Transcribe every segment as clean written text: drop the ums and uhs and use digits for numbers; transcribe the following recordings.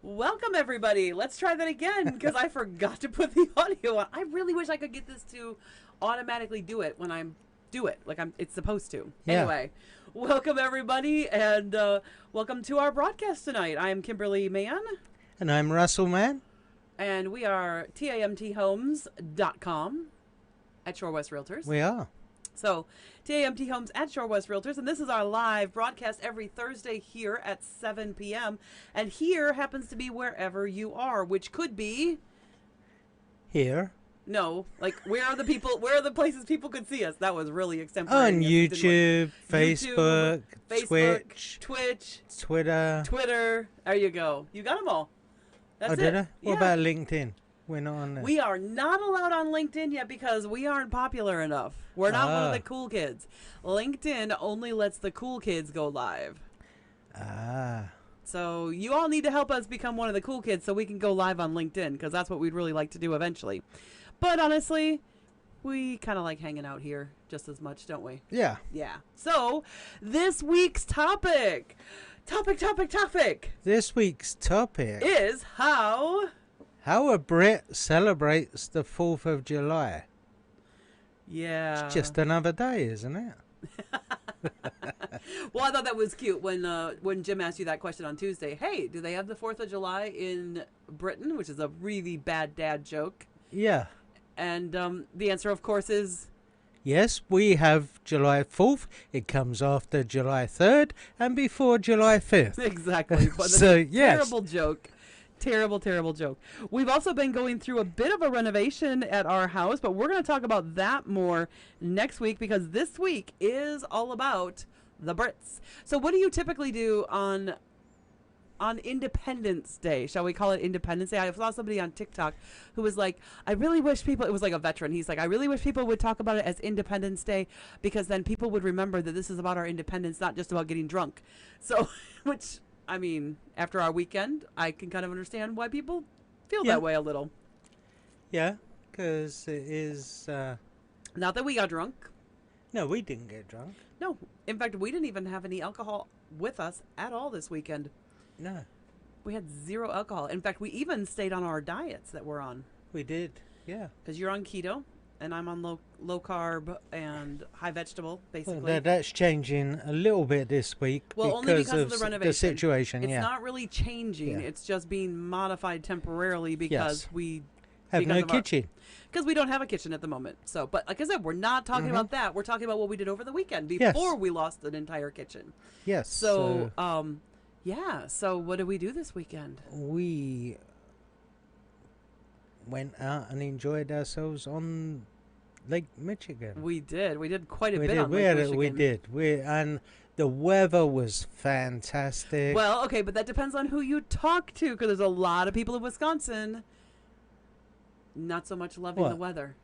Welcome, everybody. Let's try that again because I forgot to put the audio on. I really wish I could get this to automatically do it when it's supposed to. Yeah. Anyway, welcome, everybody, and welcome to our broadcast tonight. I am Kimberly Mann. And I'm Russell Mann. And we are TAMThomes.com at Shore West Realtors. We are. So, TAMT Homes at Shore West Realtors, and this is our live broadcast every Thursday here at 7 p.m. And here happens to be wherever you are, which could be... Here. No, like, where are the places people could see us? That was really extemporaneous. On YouTube, Facebook, Twitch, Twitter. There you go. You got them all. That's it. Did I? What Yeah. about LinkedIn? We're not on there. We are not allowed on LinkedIn yet because we aren't popular enough. We're not one of the cool kids. LinkedIn only lets the cool kids go live. So you all need to help us become one of the cool kids so we can go live on LinkedIn because that's what we'd really like to do eventually. But honestly, we kind of like hanging out here just as much, don't we? Yeah. Yeah. So this week's topic. This week's topic is how a Brit celebrates the 4th of July. Yeah. It's just another day, isn't it? Well, I thought that was cute when Jim asked you that question on Tuesday. Hey, do they have the 4th of July in Britain? Which is a really bad dad joke. Yeah. And the answer, of course, is... Yes, we have July 4th. It comes after July 3rd and before July 5th. Exactly. But So, yes. Terrible joke. Terrible joke. We've also been going through a bit of a renovation at our house, but we're going to talk about that more next week because this week is all about the Brits. So what do you typically do on Independence Day? Shall we call it Independence Day? I saw somebody on TikTok who was like, I really wish people, it was like a veteran. He's like, I really wish people would talk about it as Independence Day because then people would remember that this is about our independence, not just about getting drunk. So, which... I mean, after our weekend, I can kind of understand why people feel that way a little. Yeah, because it is... Not that we got drunk. No, we didn't get drunk. No. In fact, we didn't even have any alcohol with us at all this weekend. No. We had zero alcohol. In fact, we even stayed on our diets that we're on. We did, yeah. Because you're on keto, and I'm on low carb and high vegetable, basically. Well, that's changing a little bit this week only because of the renovation. The situation, It's not really changing. Yeah. It's just being modified temporarily because we have no kitchen. Because we don't have a kitchen at the moment. So, but like I said, we're not talking about that. We're talking about what we did over the weekend before we lost an entire kitchen. Yes. So, yeah. So what did we do this weekend? We went out and enjoyed ourselves on Lake Michigan. We did. We did quite a bit on Lake Michigan. We did. And the weather was fantastic. Well, okay, but that depends on who you talk to, because there's a lot of people in Wisconsin not so much loving the weather.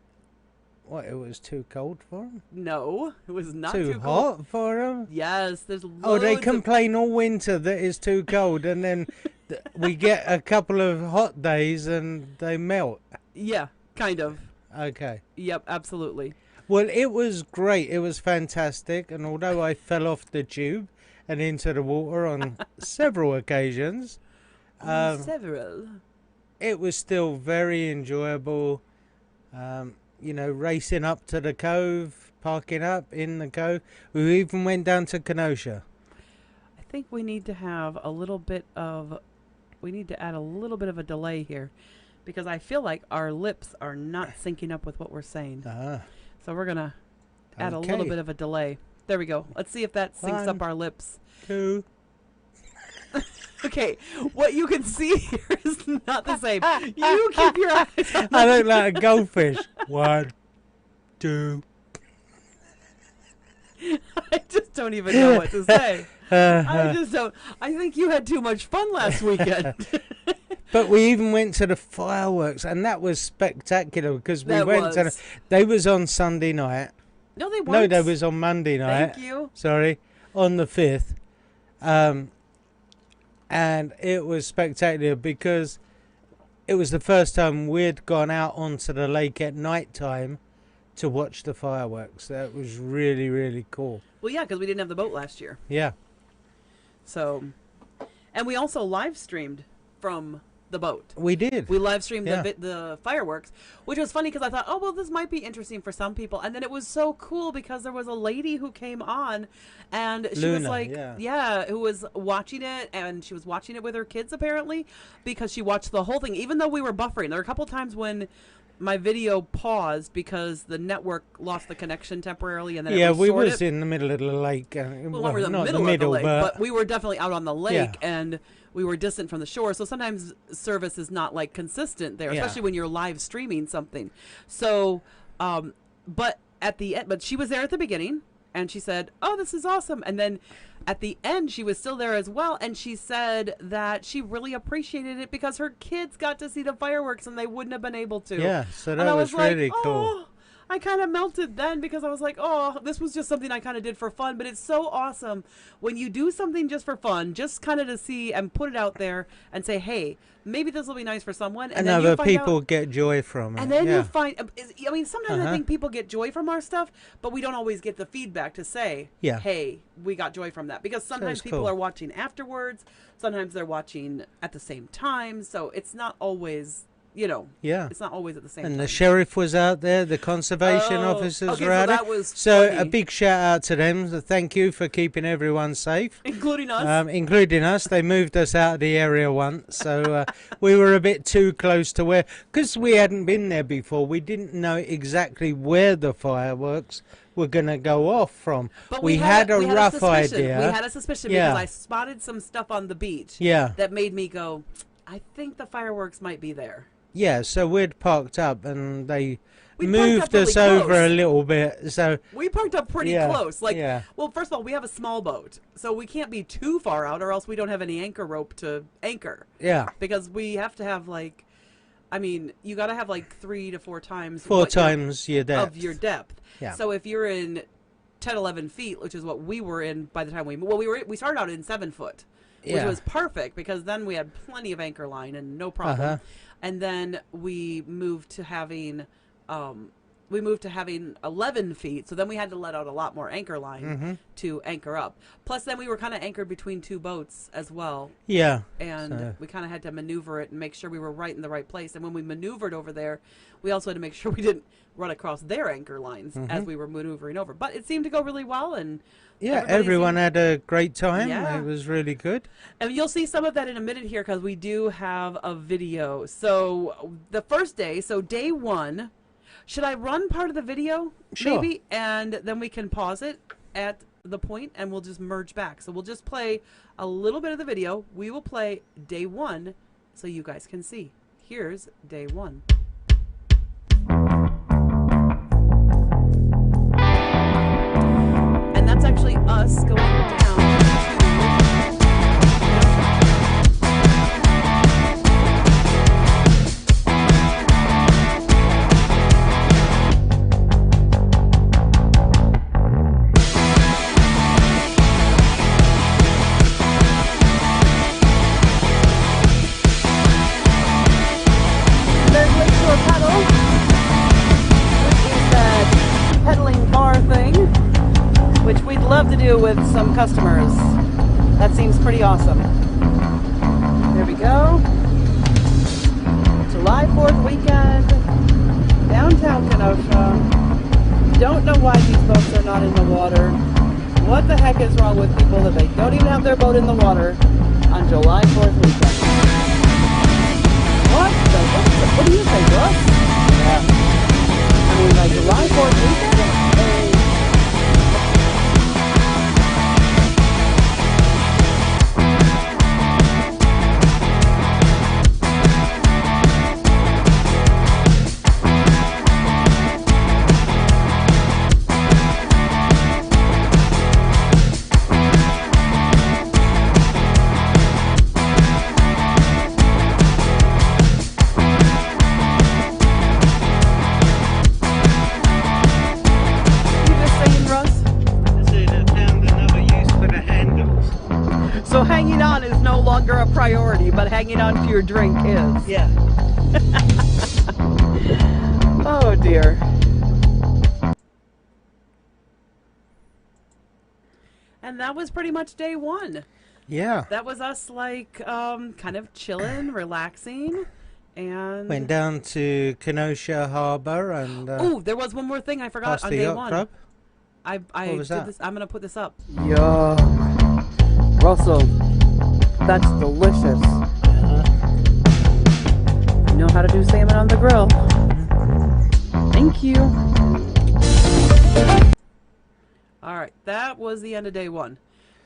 What, it was too cold for them? No, it was not too cold. hot for them? Yes, there's loads Oh, they complain all winter that it's too cold, and then we get a couple of hot days and they melt. Yeah, kind of. Okay. Yep, absolutely. Well, it was great. It was fantastic. And although I fell off the tube and into the water on several occasions, it was still very enjoyable. Racing up to the cove, parking up in the cove. We even went down to Kenosha. I think we need to have we need to add a little bit of a delay here because I feel like our lips are not syncing up with what we're saying. So we're going to add a little bit of a delay. There we go. Let's see if that syncs up our lips. 2. Okay, what you can see here is not the same. You keep your eyes on I look like a goldfish. 1, 2. I just don't even know what to say. I just don't. I think you had too much fun last weekend. But we even went to the fireworks, and that was spectacular because we went to they was on Sunday night. No, they weren't. No, they was on Monday night. Thank you. Sorry, on the 5th. And it was spectacular because it was the first time we'd gone out onto the lake at night time to watch the fireworks. That was really, really cool. Well, yeah, because we didn't have the boat last year. Yeah. So, and we also live streamed from the boat. We did. We live streamed Yeah. the fireworks, which was funny because I thought, oh, well, this might be interesting for some people. And then it was so cool because there was a lady who came on and she was Luna, like, yeah. who was watching it, and she was watching it with her kids apparently because she watched the whole thing, even though we were buffering. There were a couple times when my video paused because the network lost the connection temporarily, and then Yeah, it we restored was it. in the middle of the lake. Well, we were in the not middle the of the lake, but but we were definitely out on the lake, Yeah. and we were distant from the shore. So sometimes service is not like consistent there, Yeah. especially when you're live streaming something. So, but at the end, but she was there at the beginning, and she said, "Oh, this is awesome." And then at the end, she was still there as well, and she said that she really appreciated it because her kids got to see the fireworks and they wouldn't have been able to. yeah, so And that I was was really like, cool. oh, I kind of melted then because I was like, oh, this was just something I kind of did for fun. But it's so awesome when you do something just for fun, just kind of to see and put it out there and say, hey, maybe this will be nice for someone. And then you other find people out, get joy from it. and then yeah. you find, I mean, sometimes I Uh-huh. think people get joy from our stuff, but we don't always get the feedback to say, Yeah. hey, we got joy from that. Because sometimes it's people cool. are watching afterwards. Sometimes they're watching at the same time. So it's not always, Yeah. it's not always at the same And time. the sheriff was out there, the conservation Oh, officers okay, were so out there. that was So funny. a big shout out to them. So thank you for keeping everyone safe, Including us. including us. They moved us out of the area once, so we were a bit too close to where, because we hadn't been there before. We didn't know exactly where the fireworks were going to go off from. But we had a rough suspicion. idea. We had a suspicion Yeah. because I spotted some stuff on the beach Yeah. that made me go, I think the fireworks might be there. Yeah, so we'd parked up and they We parked up moved really us over close. a little bit. So We parked up pretty Yeah, close. Like, yeah. well, first of all, we have a small boat, so we can't be too far out, or else we don't have any anchor rope to anchor. yeah, Because we have to have you got to have 3 to 4 times four what your- times your depth. of your depth. Yeah. So if you're in 10, 11 feet, which is what we were in by the time we started out in 7 foot, which Yeah. was perfect because then we had plenty of anchor line and no problem. Uh-huh. And then we moved to having 11 feet. So then we had to let out a lot more anchor line Mm-hmm. to anchor up. Plus then we were kind of anchored between 2 boats as well. Yeah. And So- we kind of had to maneuver it and make sure we were right in the right place. And when we maneuvered over there, we also had to make sure we didn't run across their anchor lines as we were maneuvering over. But it seemed to go really well, and Yeah, everybody everyone seemed- had a great time. Yeah. It was really good. And you'll see some of that in a minute here because we do have a video. So the first day, so day 1, should I run part of the video? Sure. Maybe, and then we can pause it at the point and we'll just merge back. So we'll just play a little bit of the video. We will play day 1 so you guys can see. Here's day 1. And that's actually us going down to there's links to a pedal, which is that pedaling bar thing, which we'd love to do with some customers. That seems pretty awesome. There we go. July 4th weekend, downtown Kenosha. Don't know why these boats are not in the water. What the heck is wrong with people that they don't even have their boat in the water on July 4th weekend? What do you think, Russ? Yeah. I mean, July 4th weekend? Hey. You just saying, Russ? I said I found another use for the handles. So hanging on is no longer a priority, but hanging on to your drink is. Yeah. Oh dear. And that was pretty much day 1. Yeah. That was us, like, kind of chilling, relaxing, and Went down to Kenosha Harbor and oh, there was one more thing I forgot past on the day yacht one. club. I What was did that? this. I'm gonna put this up. Yeah, Russell, that's delicious. You know how to do salmon on the grill. Thank you. All right, that was the end of day one.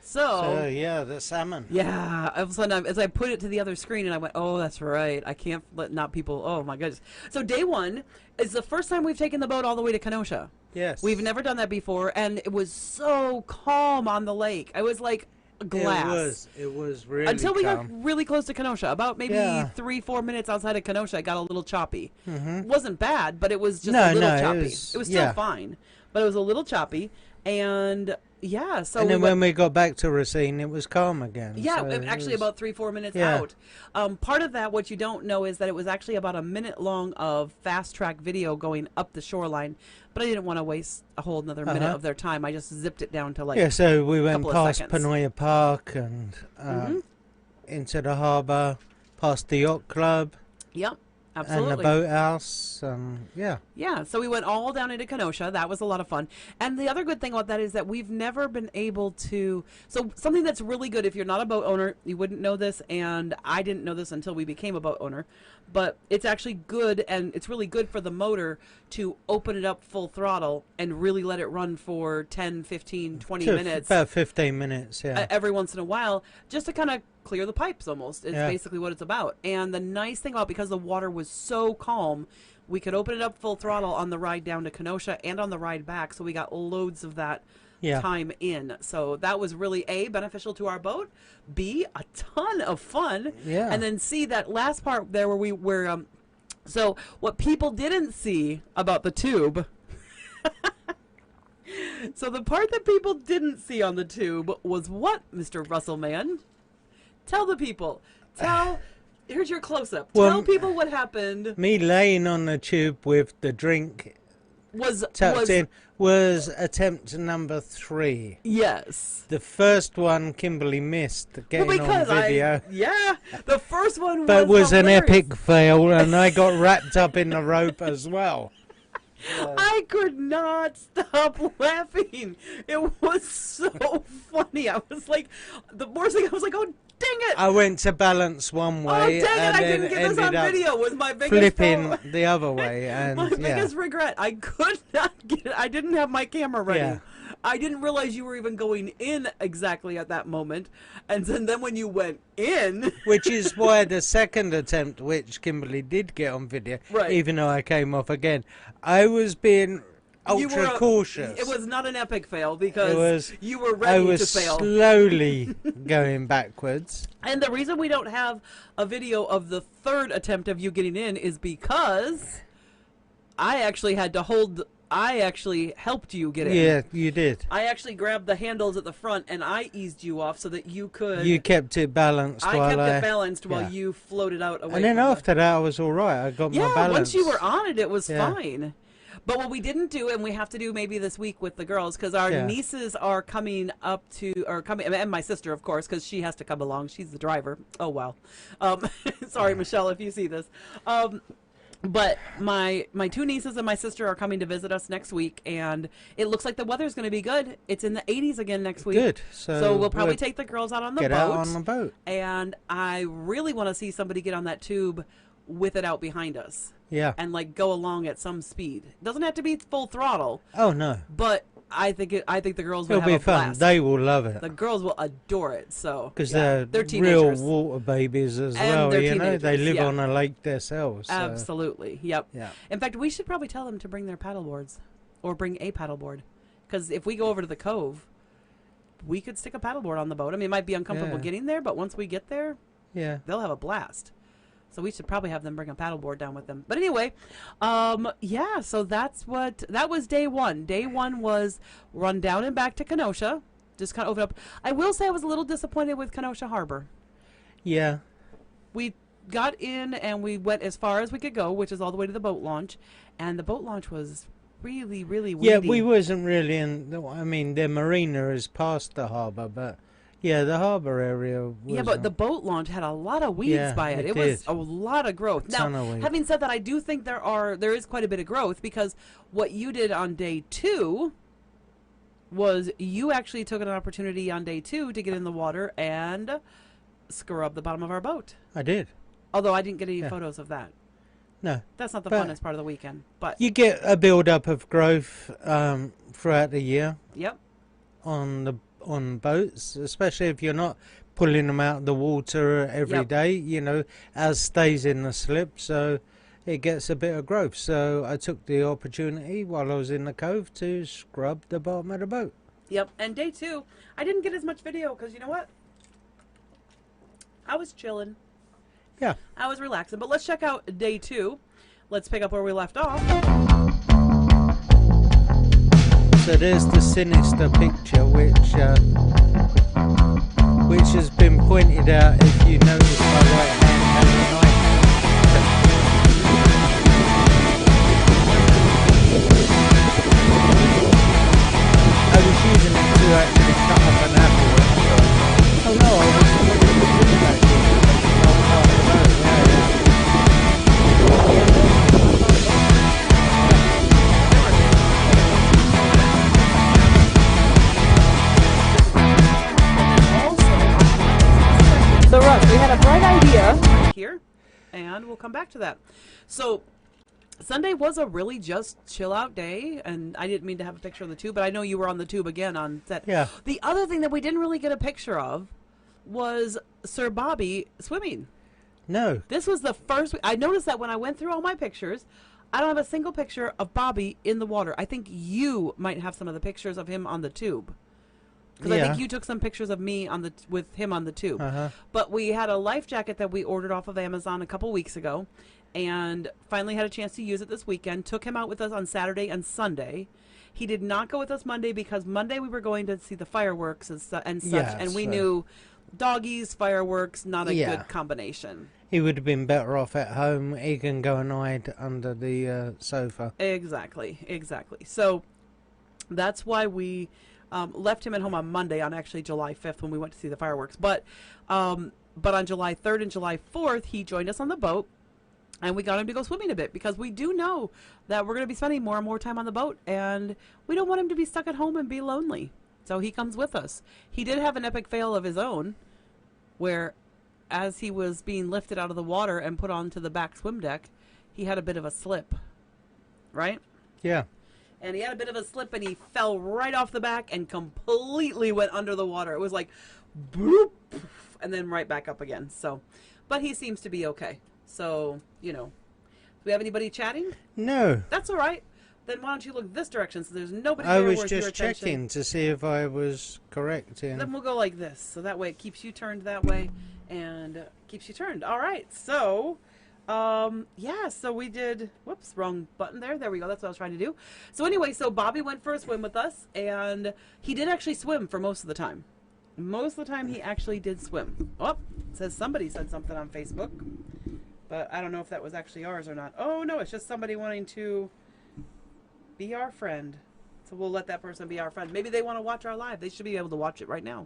So So yeah, the salmon. yeah, all of a sudden, as I put it to the other screen, and I went, "Oh, that's right. I can't let not people." Oh my goodness. So day one is the first time we've taken the boat all the way to Kenosha. Yes. We've never done that before, and it was so calm on the lake. I was like glass. It was really Until we calm. got really close to Kenosha, about maybe Yeah. 3-4 minutes outside of Kenosha, it got a little choppy. Mm-hmm. It wasn't bad, but it was just No, a little no, it choppy. was- It was still yeah. fine, but it was a little choppy. And yeah, so and then we when we got back to Racine, it was calm again. yeah, so it actually was- about 3-4 minutes Yeah. out. Part of that, what you don't know, is that it was actually about a minute long of fast track video going up the shoreline. But I didn't want to waste a whole another minute Uh-huh. of their time. I just zipped it down to like Yeah, so we went couple of past seconds. Panoya Park and Mhm. into the harbour, past the yacht club Yep, and absolutely. the boathouse. Yeah. Yeah, so we went all down into Kenosha. That was a lot of fun. And the other good thing about that is that we've never been able to. So, something that's really good, if you're not a boat owner, you wouldn't know this, and I didn't know this until we became a boat owner. But it's actually good, and it's really good for the motor to open it up full throttle and really let it run for 10, 15, 20 So minutes. about 15 minutes, yeah. Every once in a while, just to kind of clear the pipes almost. It's Yeah. basically what it's about. And the nice thing about, because the water was so calm, we could open it up full throttle on the ride down to Kenosha and on the ride back. So we got loads of that Yeah. time in. So that was really A, beneficial to our boat, B, a ton of fun. Yeah. And then C, that last part there where we were, so what people didn't see about the tube. So the part that people didn't see on the tube was what, Mr. Russell Man? Tell the people. Here's your close-up. Well, Tell people what happened. Me laying on the tube with the drink tucked in was attempt number 3. Yes. The first one Kimberly missed Well, getting on because video. the first one But was an hilarious. epic fail, and I got wrapped up in the rope as well. I could not stop laughing. It was so funny. I was like, the worst thing, I was like, oh, dang it. I went to balance one Oh, way dang it. and I then didn't get this on ended up video. Was my biggest flipping problem. the other way. And My yeah, biggest regret. I could not get it. I didn't have my camera ready. Yeah. I didn't realize you were even going in exactly at that moment. And then when you went in. which is why the second attempt, which Kimberly did get on video, Right. even though I came off again, I was being You ultra were cautious. It was not an epic fail because It was- you were I ready was to fail. slowly going backwards. And the reason we don't have a video of the third attempt of you getting in is because I actually had to hold. I actually helped you get in. Yeah, you did. I actually grabbed the handles at the front and I eased you off so that you could. You kept it balanced I while kept I... it balanced while yeah. you floated out away. And then from the- after that, I was all right. I got my yeah, balance. once you were on it, it was Yeah. fine. But what we didn't do, and we have to do maybe this week with the girls, because our Yeah. nieces are coming up to, or coming, and my sister, of course, because she has to come along. She's the driver. Oh, wow. Sorry, Michelle, if you see this. But my 2 nieces and my sister are coming to visit us next week, and it looks like the weather's going to be good. It's in the 80s again next week. Good. So we'll probably take the girls out on the get boat. out on the boat. And I really want to see somebody get on that tube with it out behind us Yeah. and like go along at some speed. It doesn't have to be full throttle, Oh, no. but I think the girls will It'll have be a fun. blast. They will love it. The girls will adore it. So Because yeah, they're real teenagers. water babies as And well, they're you know. They teenagers, live yeah. on a lake themselves. So. Absolutely. Yep. Yeah. In fact, we should probably tell them to bring their paddle boards or bring a paddle board, because if we go over to the cove, we could stick a paddle board on the boat. I mean, it might be uncomfortable Yeah. getting there, but once we get there, Yeah. they'll have a blast. So we should probably have them bring a paddleboard down with them. But anyway, yeah, so that was day one. Day one was run down and back to Kenosha. Just kind of open up. I will say I was a little disappointed with Kenosha Harbor. Yeah. We got in and we went as far as we could go, which is all the way to the boat launch. And the boat launch was really, really weedy. Yeah, we wasn't really in... I mean, the marina is past the harbour, but Yeah, the harbour area was... Yeah, but the boat launch had a lot of weeds Yeah, by it. it It was did. a lot of growth. Ton Now, of weeds. having said that, I do think there is quite a bit of growth, because what you did on day 2 was you actually took an opportunity on day 2 to get in the water and scrub the bottom of our boat. I did. Although I didn't get any Yeah. photos of that. No. That's not the But- funnest part of the weekend. But You get a build-up of growth throughout the year yep. on boats, especially if you're not pulling them out of the water every day. Yep. You know, as stays in the slip, so it gets a bit of growth. So I took the opportunity while I was in the cove to scrub the bottom of the boat. Yep. And day 2, I didn't get as much video because you know what? I was chilling. Yeah. I was relaxing. But let's check out day 2. Let's pick up where we left off. So there's the sinister picture, which has been pointed out. If you notice, my right hand has a knife. I was using it to actually cut up an apple. Oh no, I was looking at the back here. So, Russ, we had a bright idea. Here, and we'll come back to that. So Sunday was a really just chill out day, and I didn't mean to have a picture of the tube, but I know you were on the tube again on set. Yeah. The other thing that we didn't really get a picture of was Sir Bobby swimming. No. This was the first. I noticed that when I went through all my pictures, I don't have a single picture of Bobby in the water. I think you might have some of the pictures of him on the tube. Because I Yeah. think you took some pictures of me on the with him on the tube. Uh-huh. But we had a life jacket that we ordered off of Amazon a couple weeks ago, and finally had a chance to use it this weekend. Took him out with us on Saturday and Sunday. He did not go with us Monday because Monday we were going to see the fireworks and such, Yeah, and we so- knew doggies, fireworks, not a Yeah. good combination. He would have been better off at home. He can go and hide under the sofa. Exactly. So that's why we left him at home on Monday, on actually July 5th when we went to see the fireworks. But on July 3rd and July 4th, he joined us on the boat, and we got him to go swimming a bit because we do know that we're going to be spending more and more time on the boat, and we don't want him to be stuck at home and be lonely. So he comes with us. He did have an epic fail of his own where, as he was being lifted out of the water and put onto the back swim deck, he had a bit of a slip, right? Yeah. And he had a bit of a slip, and he fell right off the back and completely went under the water. It was like, boop, and then right back up again. So, but he seems to be okay. So, do we have anybody chatting? No. That's all right. Then why don't you look this direction so there's nobody I there was worth your just attention. checking to see if I was correct Then in... we'll go like this. So that way it keeps you turned that way and keeps you turned. All right. So, so we did, whoops, wrong button there. There we go. That's what I was trying to do. So anyway, so Bobby went for a swim with us, and he did actually swim for most of the time. Most of the time he actually did swim. Oh, it says somebody said something on Facebook, but I don't know if that was actually ours or not. Oh, no, it's just somebody wanting to be our friend. So we'll let that person be our friend. Maybe they want to watch our live. They should be able to watch it right now.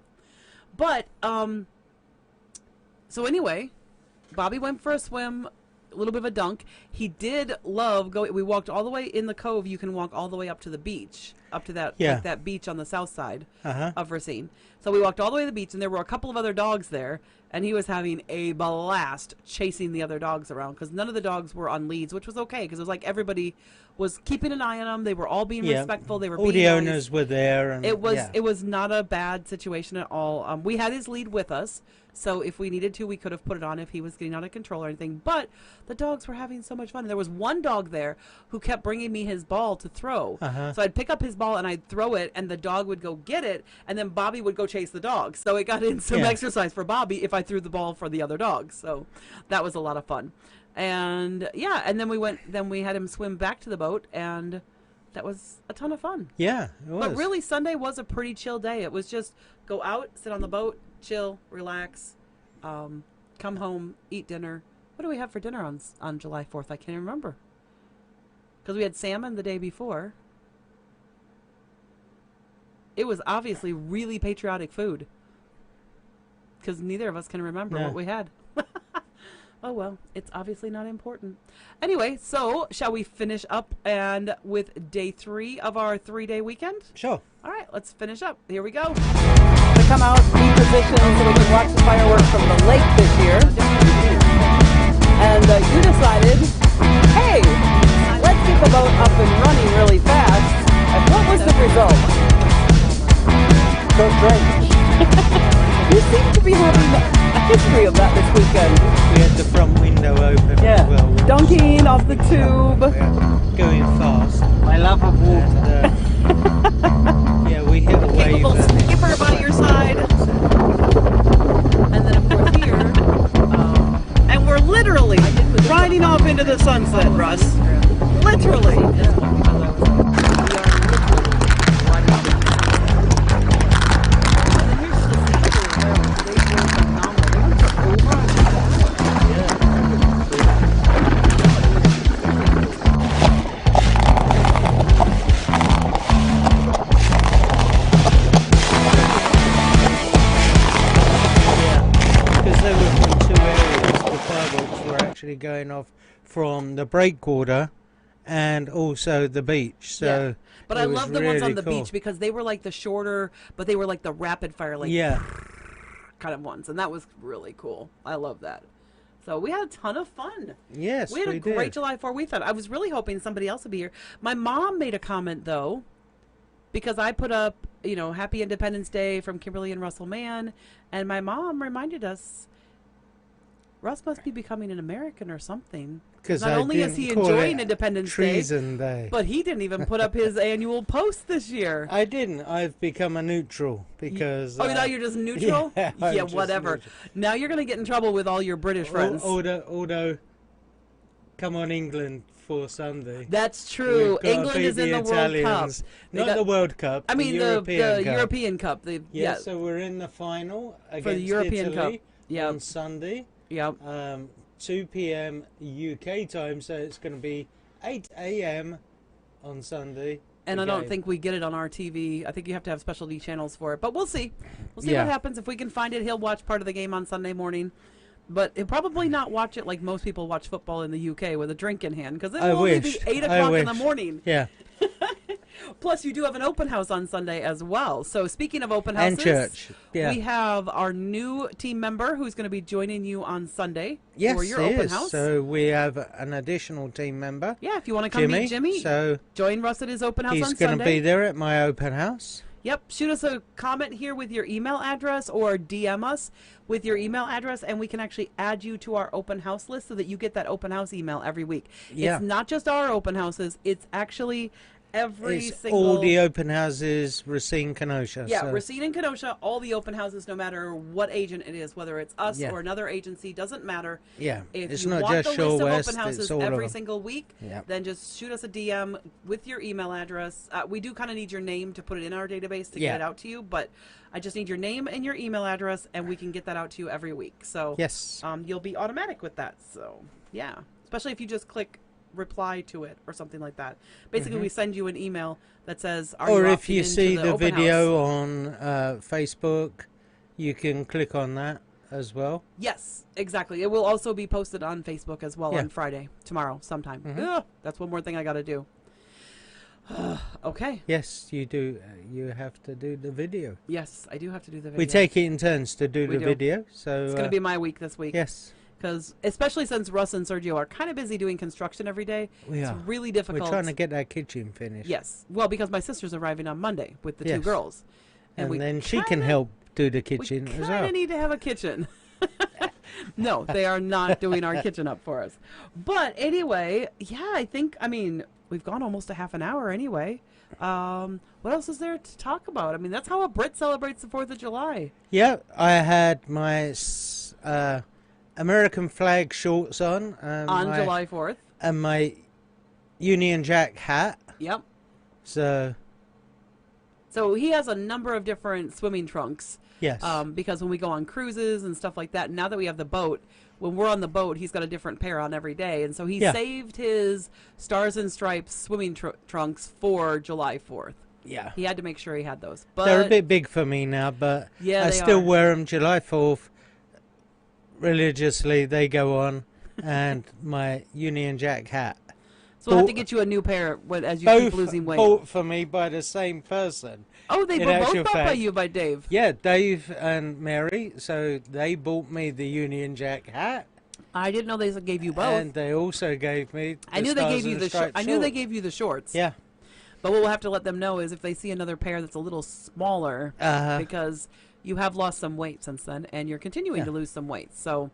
But, so anyway, Bobby went for a swim, a little bit of a dunk. He did love we walked all the way in the cove. You can walk all the way up to the beach, up to that, Yeah. like that beach on the south side Uh-huh. of Racine. So we walked all the way to the beach, and there were a couple of other dogs there, and he was having a blast chasing the other dogs around because none of the dogs were on leads, which was okay because it was like everybody was keeping an eye on them. They were all being Yeah. respectful. They were All being the nice. owners were there. And It was yeah. it was not a bad situation at all. We had his lead with us, so if we needed to, we could have put it on if he was getting out of control or anything. But the dogs were having so much fun. And there was one dog there who kept bringing me his ball to throw. Uh-huh. So I'd pick up his ball and I'd throw it, and the dog would go get it, and then Bobby would go chase the dog. So it got in some Yeah. exercise for Bobby if I threw the ball for the other dog. So that was a lot of fun. And yeah, and then we had him swim back to the boat, and that was a ton of fun. Yeah, it was. But really, Sunday was a pretty chill day. It was just go out, sit on the boat, chill, relax, come home, eat dinner. What do we have for dinner on July 4th? I can't even remember. Because we had salmon the day before. It was obviously really patriotic food. because neither of us can remember No. what we had. Oh, well, it's obviously not important. Anyway, so shall we finish up and with day 3 of our 3-day weekend? Sure. All right, let's finish up. Here we go. To come out, be positioned so we can watch the fireworks from the lake this year. And you decided, hey, let's get the boat up and running really fast. And what was the result? Got drenched. You seem to be having a history of that this weekend. We had the front window open Yeah, as well. dunking off the tube. Yeah, going fast. My love of water. And, yeah, we hit a wave. Capable and- skipper by your side. And then, of course, here. And we're literally riding off into the sunset, Russ. Literally. Because they were from 2 areas. The fireworks were actually going off from the breakwater and also the beach. So But it I was love the ones on really the cool. beach because they were like the shorter, but they were like the rapid fire, like Yeah. kind of ones, and that was really cool. I love that. So we had a ton of fun. Yes, We had a great did. July 4th weekend. I was really hoping somebody else would be here. My mom made a comment though, because I put up, Happy Independence Day from Kimberly and Russell Mann, and my mom reminded us, Russ must be becoming an American or something. Because Not only is he enjoying Independence Day, Treason Day. but he didn't even put up his annual post this year. I didn't. I've become a neutral because. Oh, now you're just neutral? Yeah, I'm Yeah, just whatever. neutral. Now you're going to get in trouble with all your British friends. Although, come on, England for Sunday. That's true. We've gotta England beat is in the World Cup. Italians. They Not got- the World Cup. I mean, the European Cup. European Cup. Yeah, so we're in the final against European Italy Cup. Yeah. on Sunday, Yeah. 2 p.m. UK time, so it's going to be 8 a.m. on Sunday. And the I don't game. think we get it on our TV. I think you have to have specialty channels for it. But we'll see. We'll see Yeah. what happens. If we can find it, he'll watch part of the game on Sunday morning. But he'll probably not watch it like most people watch football in the UK with a drink in hand. Because it I will only be wish. 8 I o'clock in the wish. morning. Yeah, Plus, you do have an open house on Sunday as well. So speaking of open and houses, church. Yeah. we have our new team member who's going to be joining you on Sunday Yes, for your it open is. house. So we have an additional team member, Yeah, if you want to come Jimmy. meet Jimmy, So join Russ at his open house he's on going to Sunday. be there at my open house. Yep, shoot us a comment here with your email address or DM us with your email address and we can actually add you to our open house list so that you get that open house email every week. Yeah. It's not just our open houses, it's actually every It's single... all the open houses, Racine, Kenosha. Yeah, so. Racine and Kenosha, all the open houses, no matter what agent it is, whether it's us Yeah. or another agency, doesn't matter. Yeah, If it's you not want just the Shore list West, of open houses it's all of every them. single week, Yeah. then just shoot us a DM with your email address. We do kind of need your name to put it in our database to Yeah. get it out to you, but I just need your name and your email address, and we can get that out to you every week. So Yes. you'll be automatic with that. So yeah, especially if you just click reply to it or something like that. Basically, we send you an email that says, "Are Or you if you opting into see the open video house?" on Facebook, you can click on that as well. Yes, exactly. It will also be posted on Facebook as well Yeah. on Friday, tomorrow, sometime. Mhm. Ugh, that's one more thing I got to do. Okay. Yes, you do. You have to do the video. Yes, I do have to do the video. We take it in turns to do We the do. video. So It's going to be my week this week. yes, Because, especially since Russ and Sergio are kind of busy doing construction every day, we it's are. really We're difficult. trying to get that kitchen finished. Yes. Well, because my sister's arriving on Monday with the two Yes. girls. and we then she can kinda- help do the We kitchen kind as of well. need to have a kitchen. No, they are not doing our kitchen up for us. But anyway, yeah, I mean, we've gone almost a half an hour anyway. What else is there to talk about? I mean, that's how a Brit celebrates the 4th of July. Yeah, I had my American flag shorts on. On July 4th. And my Union Jack hat. Yep. So So he has a number of different swimming trunks. yes. Because when we go on cruises and stuff like that, now that we have the boat, when we're on the boat, he's got a different pair on every day. And so he Yeah. saved his Stars and Stripes swimming trunks for July 4th. yeah. He had to make sure he had those. But They're a bit big for me now, but Yeah, I they still are. wear them July 4th, religiously they go on, and my Union Jack hat. So we'll have to Bought- get you a new pair as you keep Both losing weight. bought for me by the same person. Oh, they in were both actual bought by fact. you by Dave. Yeah, Dave and Mary. So they bought me the Union Jack hat, I didn't know they gave you both. and they also gave me. The I knew they Stars gave you and the. Stripes I knew they shorts. gave you the shorts. Yeah. But what we'll have to let them know is if they see another pair that's a little smaller, Uh-huh. because you have lost some weight since then, and you're continuing Yeah. to lose some weight. So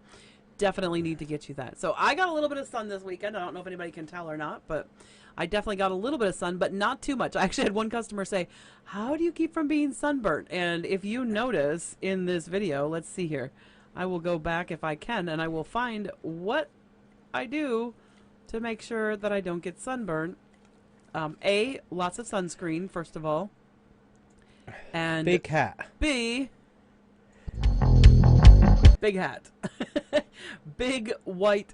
definitely need to get you that. So I got a little bit of sun this weekend. I don't know if anybody can tell or not, but I definitely got a little bit of sun, but not too much. I actually had one customer say, "How do you keep from being sunburnt?" And if you notice in this video, let's see here. I will go back if I can, and I will find what I do to make sure that I don't get sunburned. Lots of sunscreen, first of all. And Big hat. B, big hat. Big white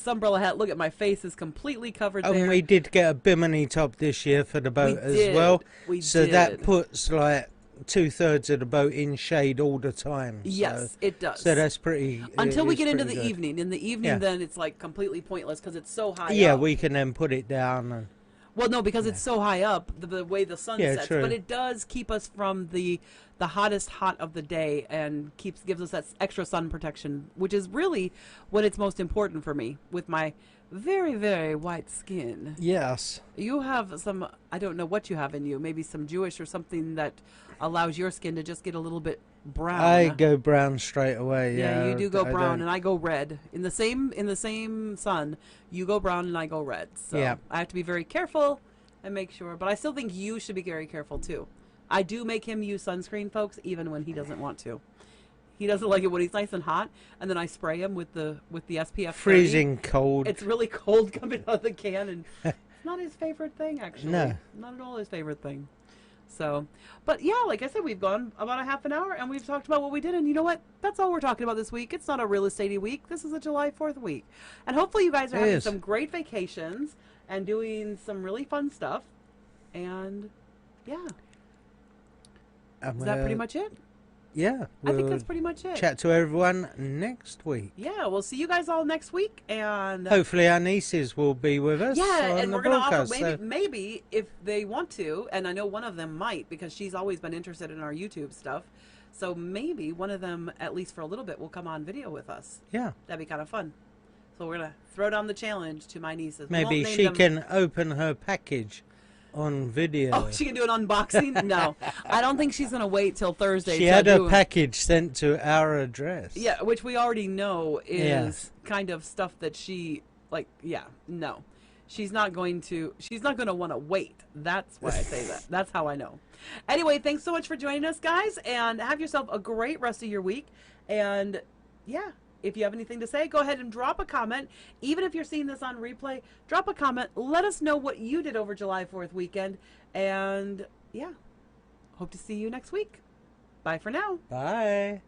umbrella hat. Look at my face is completely covered there. And we did get a bimini top this year for the boat as did. well. We so did. that puts like 2/3 of the boat in shade all the time. Yes, so, it does. So that's pretty. Until we it's get into pretty the good. evening. In the evening, Yeah. then it's like completely pointless because it's so high Yeah, up. we can then put it down. And, Well, no, because it's so high up, the way the sun Yeah, sets. true. But it does keep us from the hottest hot of the day and gives us that extra sun protection, which is really what it's most important for me with my very, very white skin. yes. You have some, I don't know what you have in you, maybe some Jewish or something that allows your skin to just get a little bit brown. I go brown straight away. Yeah, Yeah, you do go I brown, don't- and I go red. In the same sun, you go brown and I go red. So Yeah. I have to be very careful and make sure. But I still think you should be very careful too. I do make him use sunscreen, folks, even when he doesn't want to. He doesn't like it when he's nice and hot, and then I spray him with the SPF 30. freezing cold. It's really cold coming out of the can, and it's not his favorite thing, actually. No. Not at all his favorite thing. So, but yeah, like I said, we've gone about a half an hour, and we've talked about what we did, and you know what? That's all we're talking about this week. It's not a real estate-y week. This is a July 4th week. And hopefully you guys are It having is. some great vacations and doing some really fun stuff. And, yeah. And Is that pretty we'll- much it? Yeah. I think we'll that's pretty much it. Chat to everyone next week. Yeah, we'll see you guys all next week, and... Hopefully our nieces will be with us. Yeah, on and the we're going to offer, broadcast, maybe if they want to, and I know one of them might because she's always been interested in our YouTube stuff. So maybe one of them, at least for a little bit, will come on video with us. Yeah. That'd be kind of fun. So we're going to throw down the challenge to my nieces. We Maybe won't name she them- can open her package on video. Oh, she can do an unboxing? No. I don't think she's going to wait till Thursday. She to had do a package sent to our address. Yeah, which we already know is Yes. kind of stuff that she, like, yeah, no. She's not going to want to wait. That's why I say that. That's how I know. Anyway, thanks so much for joining us, guys, and have yourself a great rest of your week. And, yeah, if you have anything to say, go ahead and drop a comment. Even if you're seeing this on replay, drop a comment. Let us know what you did over July 4th weekend. And, yeah, hope to see you next week. Bye for now. Bye.